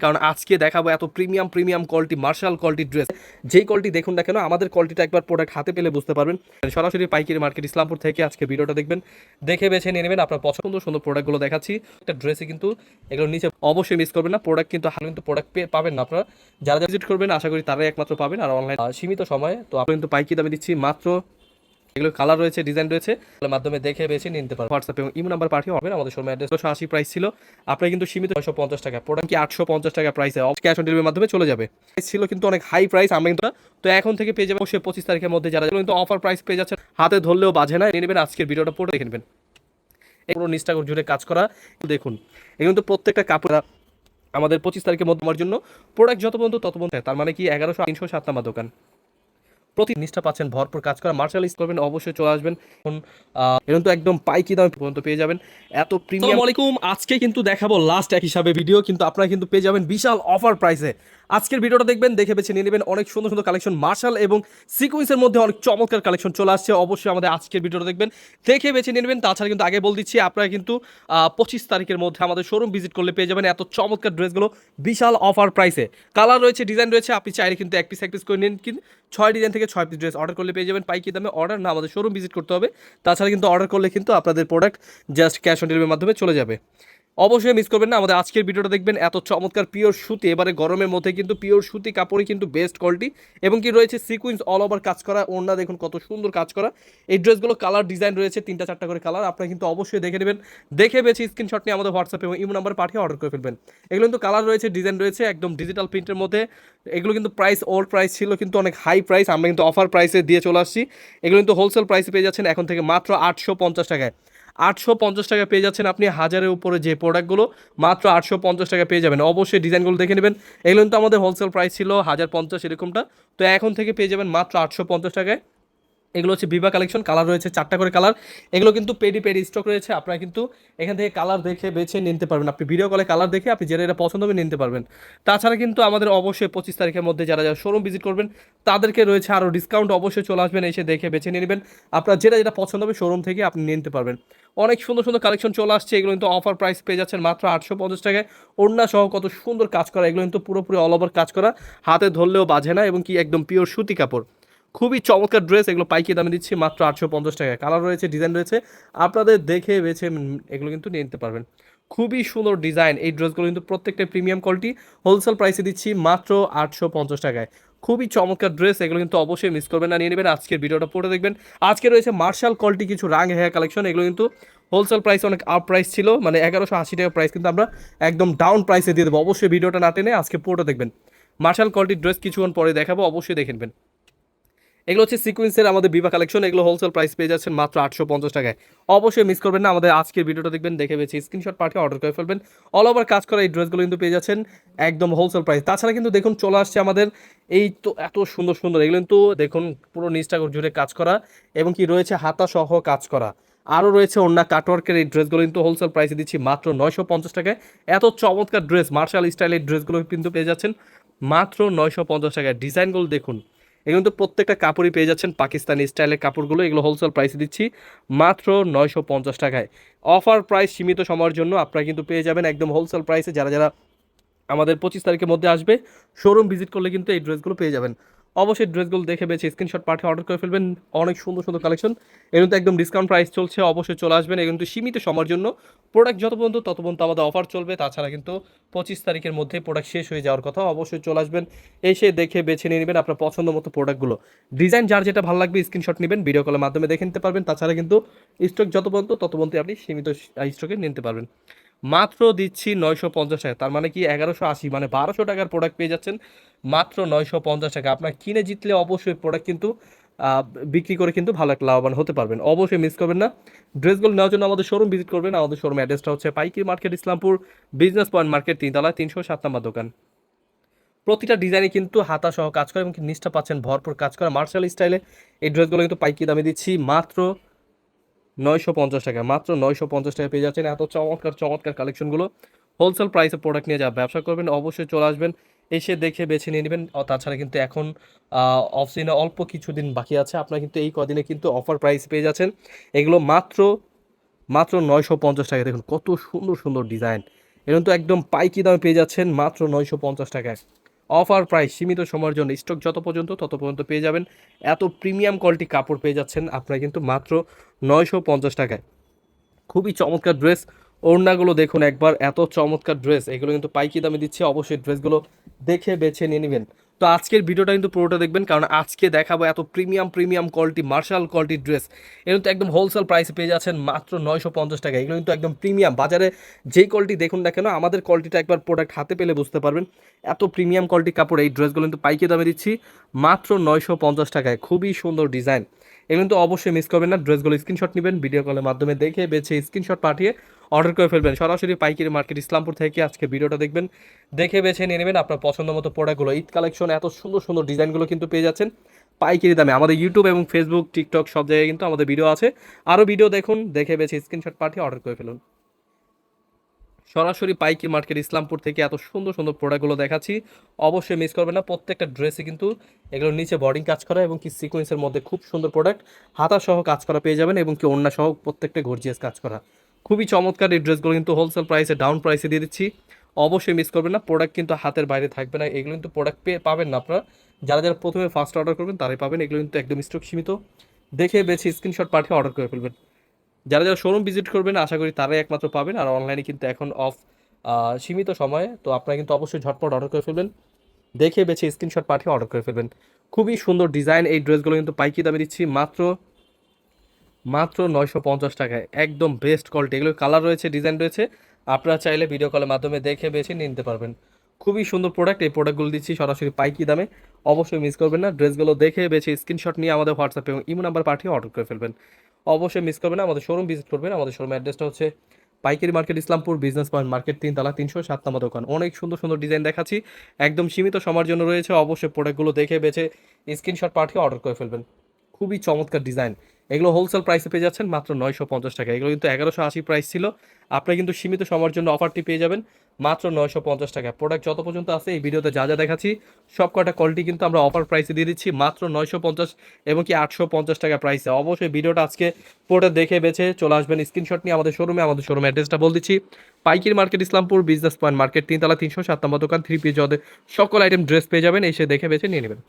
কারণ আজকে দেখাবো এত premium quality marshal quality dress. যেই কোয়ালিটি দেখুন না কেন, আমাদের কোয়ালিটিটা একবার প্রোডাক্ট হাতে পেলে বুঝতে পারবেন। সরাসরি পাইকারি মার্কেট ইসলামপুর থেকে আজকে ভিডিওটা দেখবেন, দেখে বেছে নিয়ে নেবেন আপনার পছন্দ সুন্দর প্রোডাক্টগুলো দেখাচ্ছি। একটা ড্রেসে কিন্তু এগুলো নিচে অবশ্যই মিস করবেন না, প্রোডাক্ট কিন্তু হাল কিন্তু প্রোডাক্ট পাবেন না আপনারা। যারা ভিজিট করবেন আশা করি তারাই একমাত্র পাবেন, আর অনলাইন সীমিত সময়ে তো আপনি কিন্তু পাইকারি দামে দিচ্ছি মাত্র। এগুলো কালার রয়েছে, ডিজাইন রয়েছে, মাধ্যমে দেখে বেছে নিতে পারবেন। হোয়াটসঅ্যাপ এবং ইমো নাম্বার পাঠিয়ে হবে। আমাদের শোরুম অ্যাড্রেস 180 প্রাইস ছিল, আপনার কিন্তু সীমিত 950 টাকা, প্রোডাক্ট কি 850 টাকা প্রাইসে ক্যাশ অন ডেলিভারির মাধ্যমে চলে যাবে। প্রাইস ছিল কিন্তু অনেক হাই প্রাইস, আমরা কিন্তু তো এখন থেকে পেয়ে যাবো সে 25 তারিখের মধ্যে। যারা কিন্তু অফার প্রাইস পেয়ে যাচ্ছে, হাতে ধরলেও বাজে না, নিয়ে নেবেন। আজকের ভিডিওটা পড়ে দেখে নেবেন। পুরো নিচটা জুড়ে কাজ করা দেখুন, এগুলো কিন্তু প্রত্যেকটা কাপড় আমাদের 25 তারিখের মধ্যে আমার জন্য প্রোডাক্ট যত পর্যন্ত তত পর্যন্ত, তার মানে কি 1100 307 নাম্বার দোকান। প্রতি নিষ্ঠা পাচ্ছেন, ভরপুর কাজ করা মার্শাল ইউজ করবেন, অবশ্যই চলে আসবেন। এখন তো একদম পাইকি দাম পর্যন্ত পেয়ে যাবেন এত প্রিমিয়াম। আসসালামু আলাইকুম, আজকে কিন্তু দেখাবো লাস্ট এক হিসাবে ভিডিও, কিন্তু আপনারা কিন্তু পেয়ে যাবেন বিশাল অফার প্রাইসে। আজকের ভিডিওটা দেখবেন, দেখে বেছে নিয়ে নেবেন। অনেক সুন্দর সুন্দর কালেকশন মার্শাল এবং সিকোয়েন্সের মধ্যে অনেক চমৎকার কালেকশন চলে আসছে। অবশ্যই আমাদের আজকের ভিডিওটা দেখবেন, দেখে বেছে নিয়ে নেবেন। তাছাড়া কিন্তু আগে বল দিচ্ছি, আপনারা কিন্তু 25 তারিখের মধ্যে আমাদের শোরুম ভিজিট করলে পেয়ে যাবেন এত চমৎকার ড্রেসগুলো বিশাল অফার প্রাইসে। কালার রয়েছে, ডিজাইন রয়েছে, আপনি চাইলে কিন্তু এক পিস করে নিন, কিন্তু 6 ডিজাইন থেকে 6 পিস ড্রেস অর্ডার করলে পেয়ে যাবেন পাইকারি দামে। অর্ডার না, আমাদের শোরুম ভিজিট করতে হবে। তাছাড়া কিন্তু অর্ডার করলে কিন্তু আপনাদের প্রোডাক্ট জাস্ট ক্যাশ অন ডেলিভারির মাধ্যমে চলে যাবে। অবশ্যই মিস করবেন না আমাদের আজকের ভিডিওটা দেখবেন। এত চমৎকার পিওর সুতি, এবারে গরমের মধ্যে কিন্তু পিওর সুতি কাপড়ই কিন্তু বেস্ট কোয়ালিটি, এবং কি রয়েছে সিকুয়েন্স অল ওভার কাজ করা। ওড়না দেখুন কত সুন্দর কাজ করা। এই ড্রেসগুলো কালার ডিজাইন রয়েছে 3টা 4টা করে কালার, আপনারা কিন্তু অবশ্যই দেখে নেবেন। দেখে বেছে স্ক্রিনশট নিয়ে আমাদের হোয়াটসঅ্যাপ এবং ইমো নাম্বার পাঠিয়ে অর্ডার করে ফেলবেন। এগুলো কিন্তু কালার রয়েছে, ডিজাইন রয়েছে, একদম ডিজিটাল প্রিন্টের মধ্যে। এগুলো কিন্তু প্রাইস ওল্ড প্রাইস ছিল, কিন্তু অনেক হাই প্রাইস, আমরা কিন্তু অফার প্রাইসে দিয়ে চলে আসছি। এগুলো কিন্তু হোলসেল প্রাইসে পেয়ে যাচ্ছেন এখন থেকে মাত্র 850 টাকায়। 850 টাকা পেয়ে যাচ্ছেন আপনি হাজারের উপরে যে প্রোডাক্টগুলো মাত্র 850 টাকা পেয়ে যাবেন। অবশ্যই ডিজাইনগুলো দেখে নেবেন। এগুলো কিন্তু আমাদের হোলসেল প্রাইস ছিল 1050 এরকমটা, তো এখন থেকে পেয়ে যাবেন মাত্র 850 টাকায়। এগুলো হচ্ছে বিভা কালেকশন, কালার রয়েছে 4টা করে কালার। এগুলো কিন্তু পেডি স্টক রয়েছে, আপনারা কিন্তু এখান থেকে কালার দেখে বেছে নিতে পারবেন। আপনি ভিডিও কলে কালার দেখে আপনি যেটা এটা পছন্দ হবে নিতে পারবেন। তাছাড়া কিন্তু আমাদের অবশ্যই 25 তারিখের মধ্যে যারা যারা শোরুম ভিজিট করবেন তাদেরকে রয়েছে আরও ডিসকাউন্ট। অবশ্যই চলে আসবেন, এসে দেখে বেছে নিয়ে নেবেন। আপনার যেটা পছন্দ হবে শোরুম থেকে আপনি নিতে পারবেন। অনেক সুন্দর সুন্দর কালেকশন চলে আসছে, এগুলো কিন্তু অফার প্রাইস পেয়ে যাচ্ছেন মাত্র 850 টাকায়। ওড়না সহ কত সুন্দর কাজ করা, এগুলো কিন্তু পুরোপুরি অল ওভার কাজ করা, হাতে ধরলেও বাজে না, এবং কি একদম পিওর সুতি কাপড়। খুবই চমৎকার ড্রেস, এগুলো পাইকারি দামে দিচ্ছি মাত্র 850 টাকায়। কালার রয়েছে, ডিজাইন রয়েছে, আপনাদের দেখে বেছে এগুলো কিন্তু নিয়ে নিতে পারবেন। খুবই সুন্দর ডিজাইন, এই ড্রেসগুলো কিন্তু প্রত্যেকটা প্রিমিয়াম কোয়ালিটি। হোলসেল প্রাইসে দিচ্ছি মাত্র 850 টাকায়। খুবই চমৎকার ড্রেস, এগুলো কিন্তু অবশ্যই মিস করবেন না, নিয়ে নেবেন। আজকের ভিডিওটা পড়ে দেখবেন। আজকে রয়েছে মার্শাল কোয়ালিটি কিছু রাং হেয়ার কালেকশন, এগুলো কিন্তু হোলসেল প্রাইস অনেক আপ প্রাইস ছিল, মানে 1180 টাকা প্রাইস, কিন্তু আমরা একদম ডাউন প্রাইসে দিয়ে দেবো। অবশ্যই ভিডিওটা না টেনে আজকে পুরোটা দেখবেন। মার্শাল কোয়ালিটির ড্রেস কিছুক্ষণ পরে দেখাবো, অবশ্যই দেখে নেবেন। এগুলো হচ্ছে সিকোয়েন্সের আমাদের বিভা কালেকশন, এগুলো হোলসেল প্রাইস পেয়ে যাচ্ছেন মাত্র 850 টাকায়। অবশ্যই মিস করবেন না আমাদের আজকের ভিডিওটা দেখবেন, দেখে বেছে স্ক্রিনশট পাঠিয়ে অর্ডার করে ফেলবেন। অল ওভার কাজ করা এই ড্রেসগুলো কিন্তু পেয়ে যাচ্ছেন একদম হোলসেল প্রাইস। তাছাড়া কিন্তু দেখুন চলে আসছে আমাদের এই তো এত সুন্দর সুন্দর, এগুলো কিন্তু দেখুন পুরো নিচটা জুড়ে কাজ করা, এবং কি রয়েছে হাতা সহ কাজ করা। আরও রয়েছে অন্য কাটওয়ার্কের এই ড্রেসগুলো কিন্তু হোলসেল প্রাইসে দিচ্ছি মাত্র 950 টাকায়। এত চমৎকার ড্রেস মার্শাল স্টাইলের ড্রেসগুলো কিন্তু পেয়ে যাচ্ছেন মাত্র 950 টাকায়। ডিজাইনগুলো দেখুন, এগুলো কিন্তু প্রত্যেকটা কাপড়ই পেয়ে যাচ্ছেন পাকিস্তানি স্টাইলের কাপড়গুলো। এগুলো হোলসেল প্রাইসে দিচ্ছি মাত্র 950 টাকায়। অফার প্রাইস সীমিত সময়ের জন্য, আপনারা কিন্তু পেয়ে যাবেন একদম হোলসেল প্রাইসে। যারা যারা আমাদের 25 তারিখের মধ্যে আসবে শোরুম ভিজিট করলে কিন্তু এই ড্রেসগুলো পেয়ে যাবেন। অবশ্যই ড্রেসগুলো দেখে বেছে স্ক্রিনশট পাঠিয়ে অর্ডার করে ফেলবেন। অনেক সুন্দর সুন্দর কালেকশন, এর কিন্তু একদম ডিসকাউন্ট প্রাইস চলছে, অবশ্যই চলে আসবেন। এগুলো কিন্তু সীমিত সময়ের জন্য, প্রোডাক্ট যত পর্যন্ত তত পর্যন্ত আমাদের অফার চলবে। তাছাড়া কিন্তু 25 তারিখের মধ্যে প্রোডাক্ট শেষ হয়ে যাওয়ার কথা। অবশ্যই চলে আসবেন, এসে দেখে বেছে নিয়ে নেবেন আপনার পছন্দ মতো প্রোডাক্টগুলো। ডিজাইন যার যেটা ভালো লাগবে স্ক্রিনশট নেবেন, ভিডিও কলের মাধ্যমে দেখে নিতে পারবেন। তাছাড়া কিন্তু স্টক যত পর্যন্ত তত পর্যন্ত আপনি সীমিত স্টকে নিতে পারবেন। মাত্র দিচ্ছি 950 টাকা, তার মানে কি 1180, মানে 1200 টাকার প্রোডাক্ট পেয়ে যাচ্ছেন মাত্র 950 টাকা। আপনার কিনে জিতলে অবশ্যই প্রোডাক্ট কিন্তু বিক্রি করে কিন্তু ভালো একটা লাভবান হতে পারবেন। অবশ্যই মিস করবেন না। ড্রেসগুলো নেওয়ার জন্য আমাদের শোরুম ভিজিট করবেন। আমাদের শোরুম অ্যাড্রেসটা হচ্ছে পাইকারি market Islampur, business point market, 3তলায় 307 নম্বর দোকান। প্রতিটা ডিজাইনে কিন্তু হাতা সহ কাজ করে, এবং নিচটা পাচ্ছেন ভরপুর কাজ করা মার্শাল স্টাইলে। এই ড্রেসগুলো কিন্তু পাইকারি দামে দিচ্ছি মাত্র 950 টাকা। মাত্র 950 টাকা পেয়ে যাচ্ছেন এত চমৎকার চমৎকার কালেকশনগুলো। হোলসেল প্রাইসে প্রোডাক্ট নিয়ে যা ব্যবসা করবেন অবশ্যই চলে আসবেন, এসে দেখে বেছে নিয়ে নেবেন। তাছাড়া কিন্তু এখন অফ সিজনে অল্প কিছুদিন বাকি আছে, আপনারা কিন্তু এই কদিনে কিন্তু অফার প্রাইস পেয়ে যাচ্ছেন এগুলো মাত্র মাত্র 950 টাকা। দেখুন কত সুন্দর সুন্দর ডিজাইন, এরকম তো একদম পাইকি দামে পেয়ে যাচ্ছেন মাত্র 950 টাকায়। অফার প্রাইস, সীমিত সময়ের জন্য, স্টক যত পর্যন্ত তত পর্যন্ত পেয়ে যাবেন। এত প্রিমিয়াম কোয়ালিটি কাপড় পেয়ে যাচ্ছেন আপনারা কিন্তু মাত্র 950 টাকায়। খুবই চমৎকার ড্রেস। ওড়নাগুলো দেখুন একবার, এত চমৎকার ড্রেস, এগুলো কিন্তু পাইকি দামে দিচ্ছে। অবশ্যই ড্রেসগুলো দেখে বেছে নিয়ে নেবেন। তো আজকের ভিডিওটা কিন্তু পুরোটা দেখবেন, কারণ আজকে দেখাবো এত প্রিমিয়াম কোয়ালিটি মার্শাল কোয়ালিটির ড্রেস। এগুলো কিন্তু একদম হোলসেল প্রাইসে পেয়ে যাচ্ছেন মাত্র 950 টাকা। এগুলো কিন্তু একদম প্রিমিয়াম, বাজারে যেই কোয়ালিটি দেখুন না কেন, আমাদের কোয়ালিটিটা একবার প্রোডাক্ট হাতে পেলে বুঝতে পারবেন। এত প্রিমিয়াম কোয়ালিটি কাপড়, এই ড্রেসগুলো কিন্তু পাইকি দামে দিচ্ছি মাত্র 950 টাকায়। খুবই সুন্দর ডিজাইন, এগুলো কিন্তু অবশ্যই মিস করবেন না। ড্রেসগুলো স্ক্রিনশট নেবেন, ভিডিও কলের মাধ্যমে দেখে বেছে স্ক্রিনশট পাঠিয়ে অর্ডার করে ফেলবেন। সরাসরি পাইকারি মার্কেট ইসলামপুর থেকে আজকে ভিডিওটা দেখবেন, দেখে বেছে নিয়ে নেবেন আপনার পছন্দ মতো প্রোডাক্টগুলো। ঈদ কালেকশন, এত সুন্দর সুন্দর ডিজাইনগুলো কিন্তু পেয়ে যাচ্ছেন পাইকারি দামে। আমাদের ইউটিউব এবং ফেসবুক, টিকটক সব জায়গায় কিন্তু আমাদের ভিডিও আছে। আরও ভিডিও দেখুন, দেখে বেছে স্ক্রিনশট পাঠিয়ে অর্ডার করে ফেলুন। সরাসরি পাইকারি মার্কেট ইসলামপুর থেকে এত সুন্দর সুন্দর প্রোডাক্টগুলো দেখাচ্ছি, অবশ্যই মিস করবেন না। প্রত্যেকটা ড্রেসে কিন্তু এগুলোর নিচে বর্ডিং কাজ করা এবং কি সিকোয়েন্সের মধ্যে খুব সুন্দর প্রোডাক্ট, হাতা সহ কাজ করা পেয়ে যাবেন এবং কি ওড়না সহ প্রত্যেকটা গর্জিয়াস কাজ করা। খুবই চমৎকার এই ড্রেসগুলো কিন্তু হোলসেল প্রাইসে, ডাউন প্রাইসে দিয়ে দিচ্ছি, অবশ্যই মিস করবেন না। প্রোডাক্ট কিন্তু হাতের বাইরে থাকবে না, এগুলো কিন্তু প্রোডাক্ট পাবেন না আপনারা। যারা যারা প্রথমে ফার্স্ট অর্ডার করবেন তারাই পাবেন। এগুলো কিন্তু একদম স্টক সীমিত, দেখে বেছে স্ক্রিনশট পাঠিয়ে অর্ডার করে ফেলবেন। যারা যারা শোরুম ভিজিট করবেন আশা করি তারাই একমাত্র পাবেন। আর অনলাইনে কিন্তু এখন অফ, সীমিত সময়ে, তো আপনারা কিন্তু অবশ্যই ঝটপট অর্ডার করে ফেলবেন, দেখে বেছে স্ক্রিনশট পাঠিয়ে অর্ডার করে ফেলবেন। খুবই সুন্দর ডিজাইন, এই ড্রেসগুলো কিন্তু পাইকি দামে দিচ্ছি মাত্র মাত্র 950 টাকায়। একদম বেস্ট কোয়ালিটি, এগুলো কালার রয়েছে, ডিজাইন রয়েছে, আপনারা চাইলে ভিডিও কলের মাধ্যমে দেখে বেছে নিয়ে নিতে পারবেন। খুবই সুন্দর প্রোডাক্ট, এই প্রোডাক্টগুলো দিচ্ছি সরাসরি পাইকি দামে, অবশ্যই মিস করবেন না। ড্রেসগুলো দেখে বেছে স্ক্রিনশট নিয়ে আমাদের হোয়াটসঅ্যাপ এবং ইমো নাম্বার পাঠিয়ে অর্ডার করে ফেলবেন, অবশ্যই মিস করবেন না। আমাদের শোরুম ভিজিট করবেন, আমাদের শোরুম অ্যাড্রেসটা হচ্ছে পাইকারি market Islampur, business point market, 3 তলা, 307 নম্বর দোকান। অনেক সুন্দর সুন্দর ডিজাইন দেখাচ্ছি, একদম সীমিত সময়ের জন্য রয়েছে। অবশ্যই প্রোডাক্টগুলো দেখে বেছে স্ক্রিনশট পাঠিয়ে অর্ডার করে ফেলবেন। খুবই চমৎকার ডিজাইন, এগুলো হোলসেল প্রাইসে পেয়ে যাচ্ছেন মাত্র 950 টাকা। এগুলো কিন্তু 1180 প্রাইস ছিল, আপনারা কিন্তু সীমিত সময়ের জন্য অফারটি পেয়ে যাবেন মাত্র 950 টাকা। প্রোডাক্ট যত পর্যন্ত আছে এই ভিডিওতে যা যা দেখাচ্ছি সব কটা কোয়ালিটি কিন্তু আমরা অফার প্রাইসে দিয়ে দিচ্ছি মাত্র 950 এবং কি 850 টাকা প্রাইসে। অবশ্যই ভিডিওটা আজকে পুরোটা দেখে বেছে চলে আসবেন স্ক্রিনশট নিয়ে আমাদের শোরুমে। আমাদের শোরুম অ্যাড্রেসটা বল দিচ্ছি, পাইকারি market Islampur, business point market, 3 তলা, 307 নম্বর দোকান, 3 পিস। সকল আইটেম ড্রেস পেয়ে যাবেন, এসে দেখে বেছে নিয়ে নেবেন।